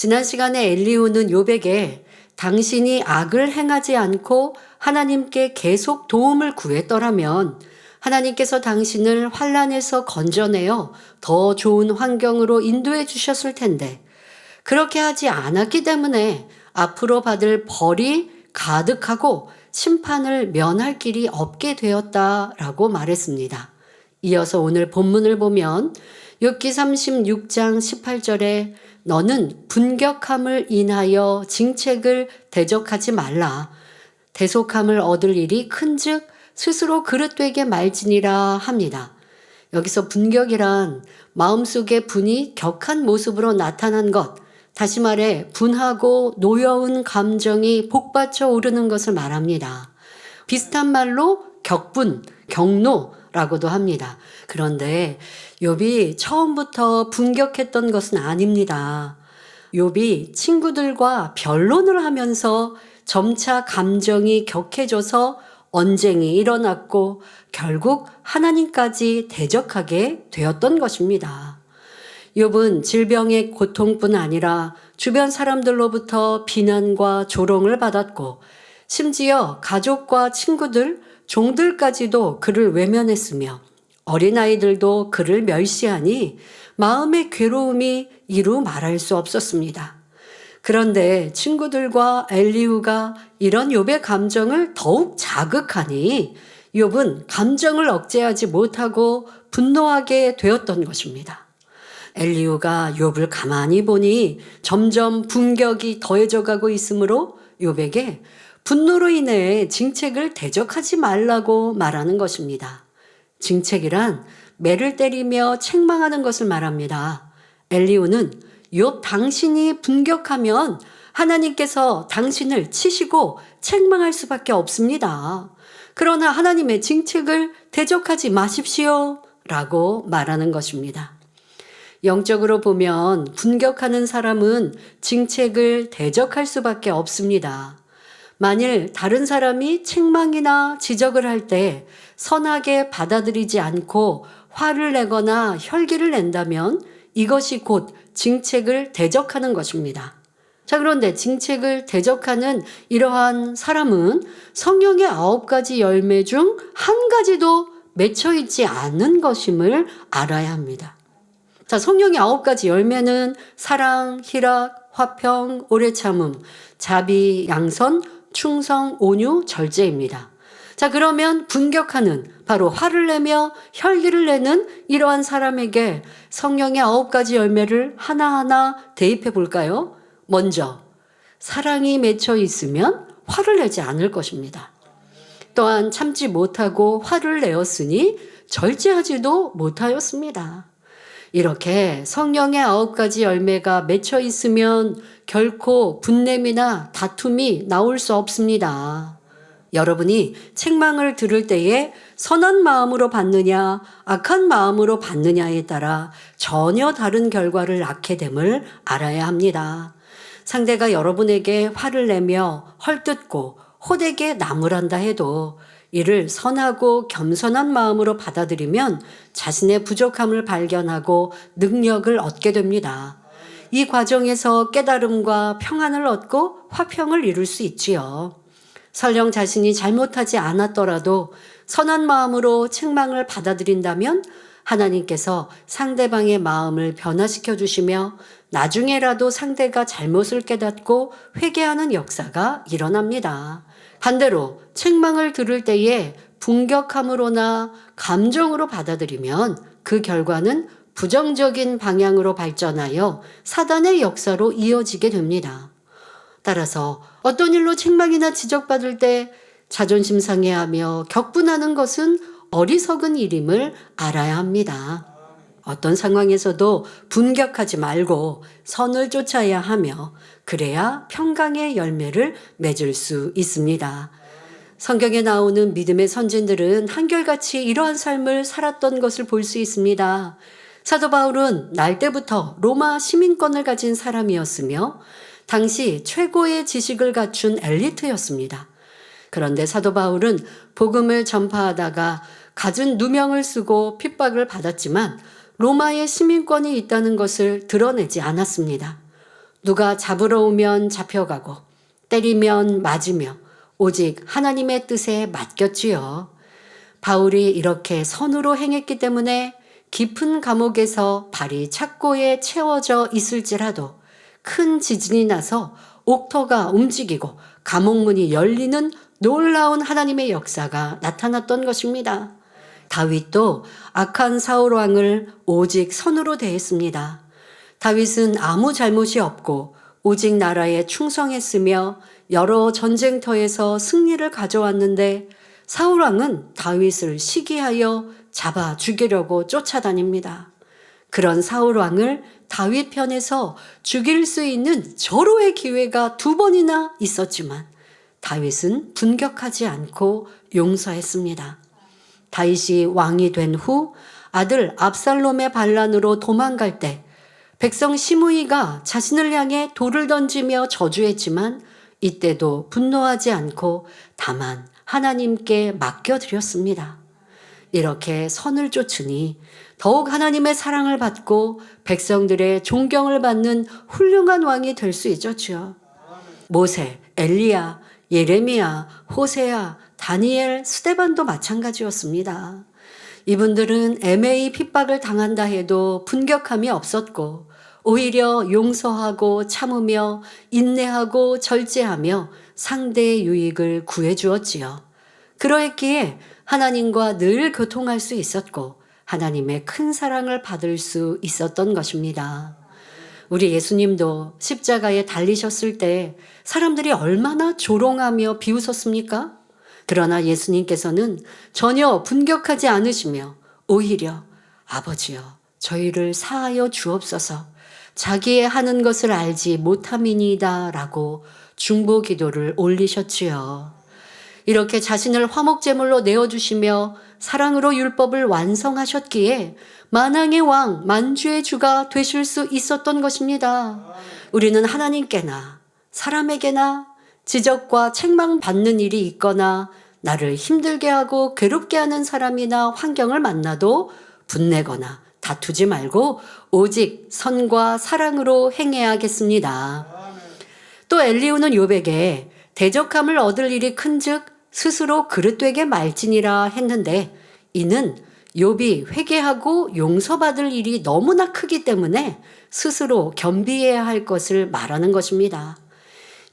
지난 시간에 엘리후는 욥에게 당신이 악을 행하지 않고 하나님께 계속 도움을 구했더라면 하나님께서 당신을 환난에서 건져내어 더 좋은 환경으로 인도해 주셨을 텐데 그렇게 하지 않았기 때문에 앞으로 받을 벌이 가득하고 심판을 면할 길이 없게 되었다라고 말했습니다. 이어서 오늘 본문을 보면 욥기 36장 18절에 너는 분격함을 인하여 징책을 대적하지 말라. 대속함을 얻을 일이 큰즉 스스로 그릇되게 말지니라 합니다. 여기서 분격이란 마음속의 분이 격한 모습으로 나타난 것, 다시 말해 분하고 노여운 감정이 복받쳐 오르는 것을 말합니다. 비슷한 말로 격분, 격노라고도 합니다. 그런데 욥이 처음부터 분격했던 것은 아닙니다. 욥이 친구들과 변론을 하면서 점차 감정이 격해져서 언쟁이 일어났고 결국 하나님까지 대적하게 되었던 것입니다. 욥은 질병의 고통뿐 아니라 주변 사람들로부터 비난과 조롱을 받았고 심지어 가족과 친구들, 종들까지도 그를 외면했으며 어린아이들도 그를 멸시하니 마음의 괴로움이 이루 말할 수 없었습니다. 그런데 친구들과 엘리후가 이런 욥의 감정을 더욱 자극하니 욥은 감정을 억제하지 못하고 분노하게 되었던 것입니다. 엘리후가 욥을 가만히 보니 점점 분격이 더해져 가고 있으므로 욥에게 분노로 인해 징책을 대적하지 말라고 말하는 것입니다. 징책이란 매를 때리며 책망하는 것을 말합니다. 엘리후는 욥 당신이 분격하면 하나님께서 당신을 치시고 책망할 수밖에 없습니다. 그러나 하나님의 징책을 대적하지 마십시오 라고 말하는 것입니다. 영적으로 보면 분격하는 사람은 징책을 대적할 수밖에 없습니다. 만일 다른 사람이 책망이나 지적을 할 때 선하게 받아들이지 않고 화를 내거나 혈기를 낸다면 이것이 곧 징책을 대적하는 것입니다. 자, 그런데 징책을 대적하는 이러한 사람은 성령의 9가지 열매 중 한 가지도 맺혀 있지 않은 것임을 알아야 합니다. 자, 성령의 9가지 열매는 사랑, 희락, 화평, 오래 참음, 자비, 양선, 충성, 온유, 절제입니다. 자, 그러면 분격하는, 바로 화를 내며 혈기를 내는 이러한 사람에게 성령의 9가지 열매를 하나하나 대입해 볼까요? 먼저 사랑이 맺혀 있으면 화를 내지 않을 것입니다. 또한 참지 못하고 화를 내었으니 절제하지도 못하였습니다. 이렇게 성령의 9가지 열매가 맺혀 있으면 결코 분냄이나 다툼이 나올 수 없습니다. 여러분이 책망을 들을 때에 선한 마음으로 받느냐 악한 마음으로 받느냐에 따라 전혀 다른 결과를 낳게 됨을 알아야 합니다. 상대가 여러분에게 화를 내며 헐뜯고 호되게 나무란다 해도 이를 선하고 겸손한 마음으로 받아들이면 자신의 부족함을 발견하고 능력을 얻게 됩니다. 이 과정에서 깨달음과 평안을 얻고 화평을 이룰 수 있지요. 설령 자신이 잘못하지 않았더라도 선한 마음으로 책망을 받아들인다면 하나님께서 상대방의 마음을 변화시켜 주시며 나중에라도 상대가 잘못을 깨닫고 회개하는 역사가 일어납니다. 반대로 책망을 들을 때에 분격함으로나 감정으로 받아들이면 그 결과는 부정적인 방향으로 발전하여 사단의 역사로 이어지게 됩니다. 따라서 어떤 일로 책망이나 지적받을 때 자존심 상해하며 격분하는 것은 어리석은 일임을 알아야 합니다. 어떤 상황에서도 분격하지 말고 선을 쫓아야 하며 그래야 평강의 열매를 맺을 수 있습니다. 성경에 나오는 믿음의 선진들은 한결같이 이러한 삶을 살았던 것을 볼 수 있습니다. 사도 바울은 날 때부터 로마 시민권을 가진 사람이었으며 당시 최고의 지식을 갖춘 엘리트였습니다. 그런데 사도 바울은 복음을 전파하다가 갖은 누명을 쓰고 핍박을 받았지만 로마의 시민권이 있다는 것을 드러내지 않았습니다. 누가 잡으러 오면 잡혀가고 때리면 맞으며 오직 하나님의 뜻에 맡겼지요. 바울이 이렇게 선으로 행했기 때문에 깊은 감옥에서 발이 착고에 채워져 있을지라도 큰 지진이 나서 옥터가 움직이고 감옥문이 열리는 놀라운 하나님의 역사가 나타났던 것입니다. 다윗도 악한 사울 왕을 오직 선으로 대했습니다. 다윗은 아무 잘못이 없고 오직 나라에 충성했으며 여러 전쟁터에서 승리를 가져왔는데 사울 왕은 다윗을 시기하여 잡아 죽이려고 쫓아다닙니다. 그런 사울 왕을 다윗 편에서 죽일 수 있는 절호의 기회가 2번이나 있었지만 다윗은 분격하지 않고 용서했습니다. 다윗이 왕이 된 후 아들 압살롬의 반란으로 도망갈 때 백성 시므이가 자신을 향해 돌을 던지며 저주했지만 이때도 분노하지 않고 다만 하나님께 맡겨드렸습니다. 이렇게 선을 쫓으니 더욱 하나님의 사랑을 받고 백성들의 존경을 받는 훌륭한 왕이 될 수 있었죠. 모세, 엘리야, 예레미야, 호세야, 다니엘, 스데반도 마찬가지였습니다. 이분들은 애매히 핍박을 당한다 해도 분격함이 없었고 오히려 용서하고 참으며 인내하고 절제하며 상대의 유익을 구해 주었지요. 그러했기에 하나님과 늘 교통할 수 있었고 하나님의 큰 사랑을 받을 수 있었던 것입니다. 우리 예수님도 십자가에 달리셨을 때 사람들이 얼마나 조롱하며 비웃었습니까? 그러나 예수님께서는 전혀 분격하지 않으시며 오히려 아버지여 저희를 사하여 주옵소서 자기의 하는 것을 알지 못함이니이다 라고 중보 기도를 올리셨지요. 이렇게 자신을 화목제물로 내어주시며 사랑으로 율법을 완성하셨기에 만왕의 왕, 만주의 주가 되실 수 있었던 것입니다. 우리는 하나님께나 사람에게나 지적과 책망받는 일이 있거나 나를 힘들게 하고 괴롭게 하는 사람이나 환경을 만나도 분내거나 다투지 말고 오직 선과 사랑으로 행해야겠습니다. 또 엘리후는 욥에게 대적함을 얻을 일이 큰즉 스스로 그릇되게 말지니라 했는데 이는 욥이 회개하고 용서받을 일이 너무나 크기 때문에 스스로 겸비해야 할 것을 말하는 것입니다.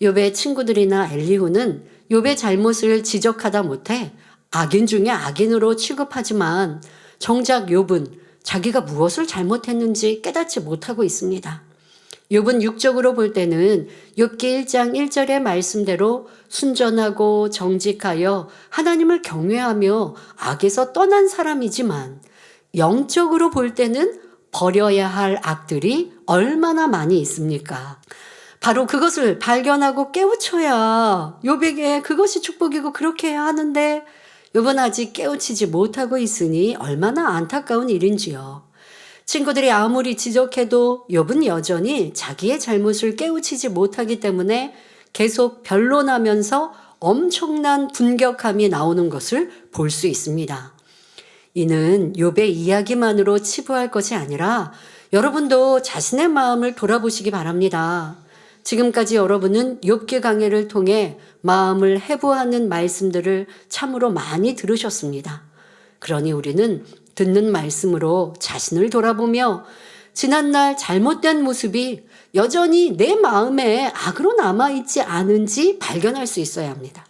욥의 친구들이나 엘리후는 욥의 잘못을 지적하다 못해 악인 중에 악인으로 취급하지만 정작 욥은 자기가 무엇을 잘못했는지 깨닫지 못하고 있습니다. 욥은 육적으로 볼 때는 욥기 1장 1절의 말씀대로 순전하고 정직하여 하나님을 경외하며 악에서 떠난 사람이지만 영적으로 볼 때는 버려야 할 악들이 얼마나 많이 있습니까? 바로 그것을 발견하고 깨우쳐야 욥에게 그것이 축복이고 그렇게 해야 하는데 욥은 아직 깨우치지 못하고 있으니 얼마나 안타까운 일인지요. 친구들이 아무리 지적해도 욥은 여전히 자기의 잘못을 깨우치지 못하기 때문에 계속 변론하면서 엄청난 분격함이 나오는 것을 볼 수 있습니다. 이는 욥의 이야기만으로 치부할 것이 아니라 여러분도 자신의 마음을 돌아보시기 바랍니다. 지금까지 여러분은 욥기 강해를 통해 마음을 해부하는 말씀들을 참으로 많이 들으셨습니다. 그러니 우리는 듣는 말씀으로 자신을 돌아보며 지난날 잘못된 모습이 여전히 내 마음에 악으로 남아있지 않은지 발견할 수 있어야 합니다.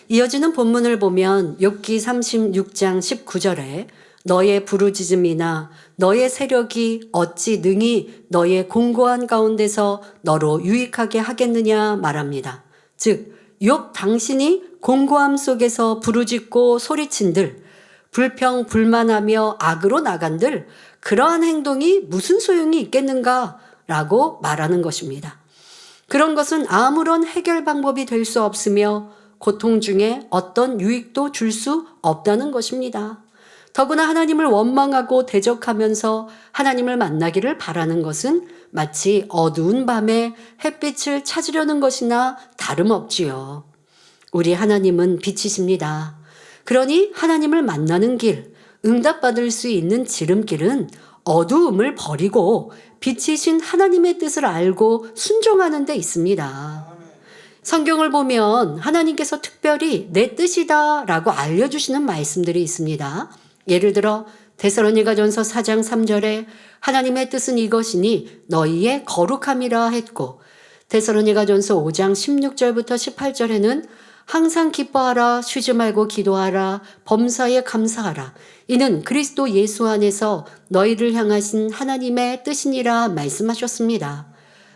이어지는 본문을 보면 욥기 36장 19절에 너의 부르짖음이나 너의 세력이 어찌 능히 너의 공고한 가운데서 너로 유익하게 하겠느냐 말합니다. 즉 욥 당신이 공고함 속에서 부르짖고 소리친들 불평 불만하며 악으로 나간들 그러한 행동이 무슨 소용이 있겠는가 라고 말하는 것입니다. 그런 것은 아무런 해결 방법이 될 수 없으며 고통 중에 어떤 유익도 줄 수 없다는 것입니다. 더구나 하나님을 원망하고 대적하면서 하나님을 만나기를 바라는 것은 마치 어두운 밤에 햇빛을 찾으려는 것이나 다름없지요. 우리 하나님은 빛이십니다. 그러니 하나님을 만나는 길, 응답받을 수 있는 지름길은 어두움을 버리고 빛이신 하나님의 뜻을 알고 순종하는 데 있습니다. 성경을 보면 하나님께서 특별히 내 뜻이다 라고 알려주시는 말씀들이 있습니다. 예를 들어 데살로니가전서 4장 3절에 하나님의 뜻은 이것이니 너희의 거룩함이라 했고, 데살로니가전서 5장 16절부터 18절에는 항상 기뻐하라, 쉬지 말고 기도하라, 범사에 감사하라. 이는 그리스도 예수 안에서 너희를 향하신 하나님의 뜻이니라 말씀하셨습니다.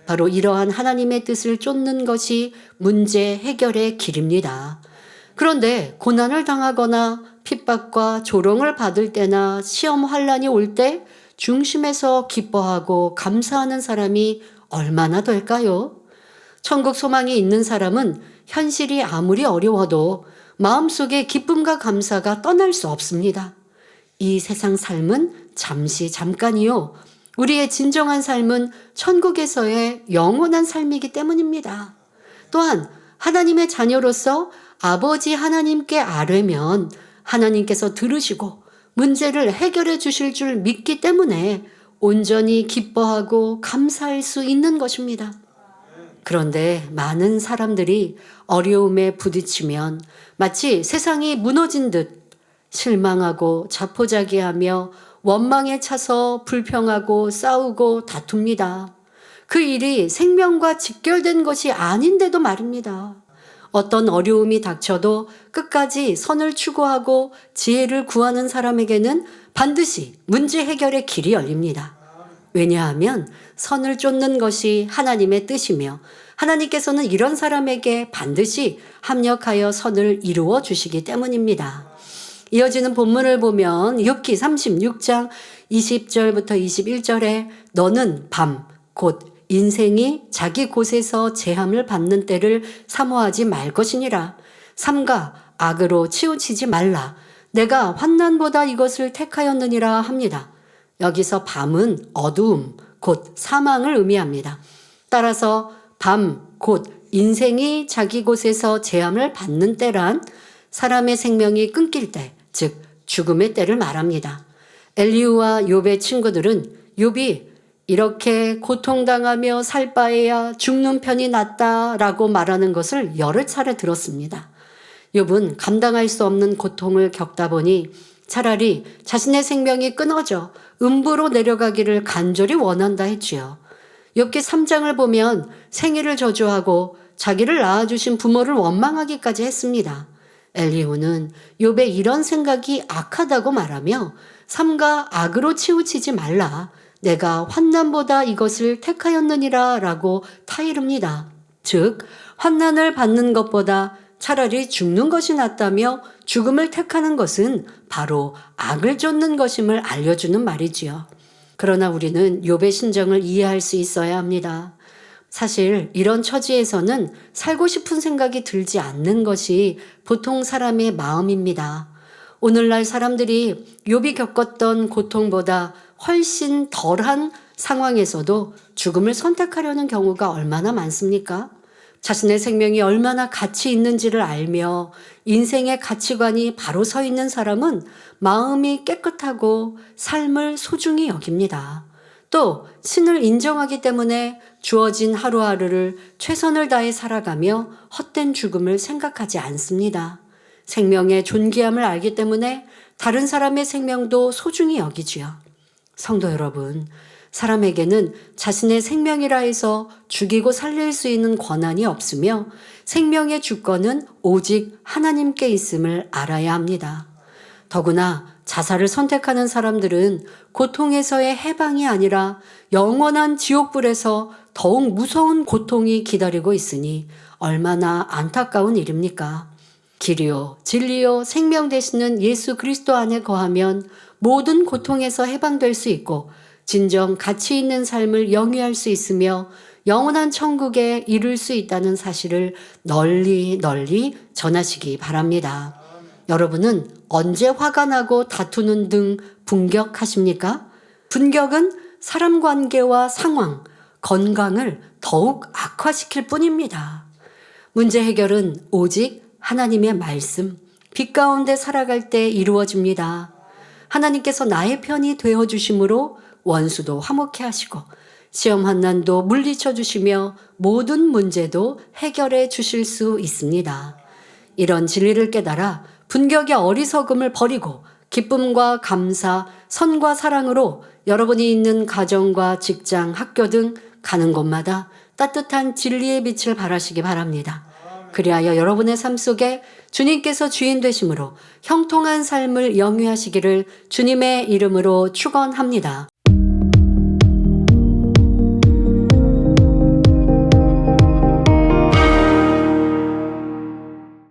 바로 이러한 하나님의 뜻을 쫓는 것이 문제 해결의 길입니다. 그런데 고난을 당하거나 핍박과 조롱을 받을 때나 시험 환란이 올 때 중심에서 기뻐하고 감사하는 사람이 얼마나 될까요? 천국 소망이 있는 사람은 현실이 아무리 어려워도 마음속에 기쁨과 감사가 떠날 수 없습니다. 이 세상 삶은 잠깐이요. 우리의 진정한 삶은 천국에서의 영원한 삶이기 때문입니다. 또한 하나님의 자녀로서 아버지 하나님께 아뢰면 하나님께서 들으시고 문제를 해결해 주실 줄 믿기 때문에 온전히 기뻐하고 감사할 수 있는 것입니다. 그런데 많은 사람들이 어려움에 부딪히면 마치 세상이 무너진 듯 실망하고 자포자기하며 원망에 차서 불평하고 싸우고 다툽니다. 그 일이 생명과 직결된 것이 아닌데도 말입니다. 어떤 어려움이 닥쳐도 끝까지 선을 추구하고 지혜를 구하는 사람에게는 반드시 문제 해결의 길이 열립니다. 왜냐하면 선을 쫓는 것이 하나님의 뜻이며 하나님께서는 이런 사람에게 반드시 합력하여 선을 이루어 주시기 때문입니다. 이어지는 본문을 보면 욥기 36장 20절부터 21절에 너는 밤, 곧 인생이 자기 곳에서 제함을 받는 때를 사모하지 말 것이니라. 삼가 악으로 치우치지 말라. 내가 환난보다 이것을 택하였느니라 합니다. 여기서 밤은 어두움, 곧 사망을 의미합니다. 따라서 밤, 곧 인생이 자기 곳에서 제함을 받는 때란 사람의 생명이 끊길 때, 즉 죽음의 때를 말합니다. 엘리후와 욥의 친구들은 욥이 이렇게 고통당하며 살 바에야 죽는 편이 낫다라고 말하는 것을 여러 차례 들었습니다. 욥은 감당할 수 없는 고통을 겪다 보니 차라리 자신의 생명이 끊어져 음부로 내려가기를 간절히 원한다 했지요. 욥기 3장을 보면 생애를 저주하고 자기를 낳아주신 부모를 원망하기까지 했습니다. 엘리후는 욥의 이런 생각이 악하다고 말하며 삼가 악으로 치우치지 말라. 내가 환난보다 이것을 택하였느니라 라고 타이릅니다. 즉 환난을 받는 것보다 차라리 죽는 것이 낫다며 죽음을 택하는 것은 바로 악을 쫓는 것임을 알려주는 말이지요. 그러나 우리는 욥의 심정을 이해할 수 있어야 합니다. 사실 이런 처지에서는 살고 싶은 생각이 들지 않는 것이 보통 사람의 마음입니다. 오늘날 사람들이 욥이 겪었던 고통보다 훨씬 덜한 상황에서도 죽음을 선택하려는 경우가 얼마나 많습니까? 자신의 생명이 얼마나 가치 있는지를 알며 인생의 가치관이 바로 서 있는 사람은 마음이 깨끗하고 삶을 소중히 여깁니다. 또 신을 인정하기 때문에 주어진 하루하루를 최선을 다해 살아가며 헛된 죽음을 생각하지 않습니다. 생명의 존귀함을 알기 때문에 다른 사람의 생명도 소중히 여기지요. 성도 여러분, 사람에게는 자신의 생명이라 해서 죽이고 살릴 수 있는 권한이 없으며 생명의 주권은 오직 하나님께 있음을 알아야 합니다. 더구나 자살을 선택하는 사람들은 고통에서의 해방이 아니라 영원한 지옥불에서 더욱 무서운 고통이 기다리고 있으니 얼마나 안타까운 일입니까? 길이요 진리요 생명 되시는 예수 그리스도 안에 거하면 모든 고통에서 해방될 수 있고 진정 가치 있는 삶을 영위할 수 있으며 영원한 천국에 이룰 수 있다는 사실을 널리 전하시기 바랍니다. 여러분은 언제 화가 나고 다투는 등 분격하십니까? 분격은 사람 관계와 상황, 건강을 더욱 악화시킬 뿐입니다. 문제 해결은 오직 하나님의 말씀, 빛 가운데 살아갈 때 이루어집니다. 하나님께서 나의 편이 되어주심으로 원수도 화목해 하시고 시험 환난도 물리쳐 주시며 모든 문제도 해결해 주실 수 있습니다. 이런 진리를 깨달아 분격의 어리석음을 버리고 기쁨과 감사, 선과 사랑으로 여러분이 있는 가정과 직장, 학교 등 가는 곳마다 따뜻한 진리의 빛을 발하시기 바랍니다. 그리하여 여러분의 삶 속에 주님께서 주인 되심으로 형통한 삶을 영위하시기를 주님의 이름으로 축원합니다.